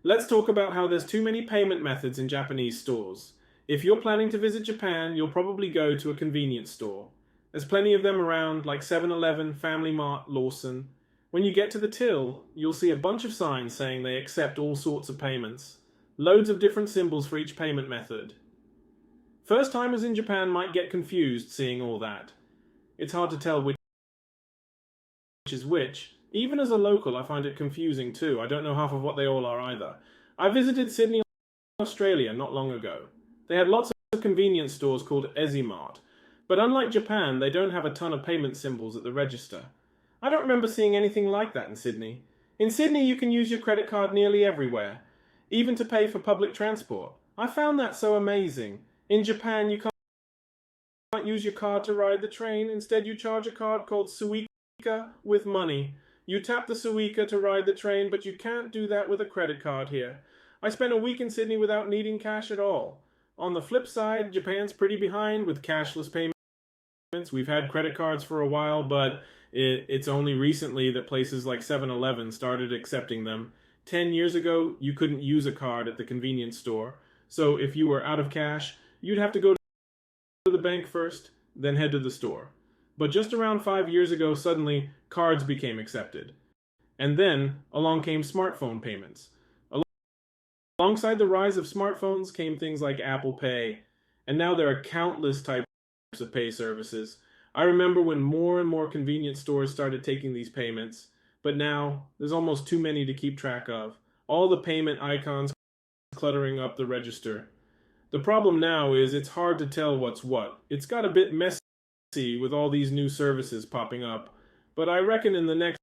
Let's talk about how there's too many payment methods in Japanese stores. If you're planning to visit Japan, you'll probably go to a convenience store. There's plenty of them around, like 7-Eleven, Family Mart, Lawson. When you get to the till, you'll see a bunch of signs saying they accept all sorts of payments. Loads of different symbols for each payment method. First timers in Japan might get confused seeing all that. It's hard to tell which is which. Even as a local, I find it confusing too. I don't know half of what they all are either. I visited Sydney, Australia not long ago. They had lots of convenience stores called Ezimart, but unlike Japan, they don't have a ton of payment symbols at the register. I don't remember seeing anything like that in Sydney. In Sydney, you can use your credit card nearly everywhere, even to pay for public transport. I found that so amazing. In Japan, you can't use your card to ride the train. Instead, you charge a card called Suica with money. You tap the Suica to ride the train, but you can't do that with a credit card here. I spent a week in Sydney without needing cash at all. On the flip side, Japan's pretty behind with cashless payments. We've had credit cards for a while, but it's only recently that places like 7-Eleven started accepting them. 10 years ago, you couldn't use a card at the convenience store. So if you were out of cash, you'd have to go to the bank first, then head to the store. But just around 5 years ago, suddenly, cards became accepted. And then, along came smartphone payments. Alongside the rise of smartphones came things like Apple Pay, and now there are countless types of pay services. I remember when more and more convenience stores started taking these payments, but now there's almost too many to keep track of. All the payment icons cluttering up the register. The problem now is it's hard to tell what's what. It's got a bit messy with all these new services popping up, but I reckon in the next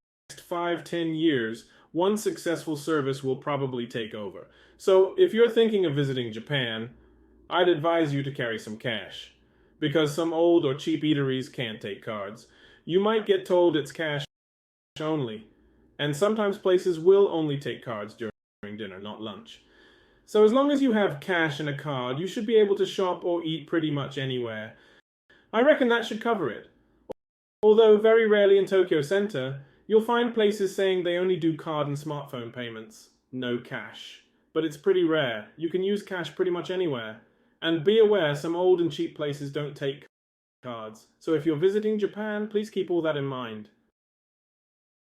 5-10 years, one successful service will probably take over. So if you're thinking of visiting Japan, I'd advise you to carry some cash, because some old or cheap eateries can't take cards. You might get told it's cash only, and sometimes places will only take cards during dinner, not lunch. So as long as you have cash and a card, you should be able to shop or eat pretty much anywhere. I reckon that should cover it. Although very rarely in Tokyo Center, you'll find places saying they only do card and smartphone payments, no cash. But it's pretty rare. You can use cash pretty much anywhere. And be aware, some old and cheap places don't take cards. So if you're visiting Japan, please keep all that in mind.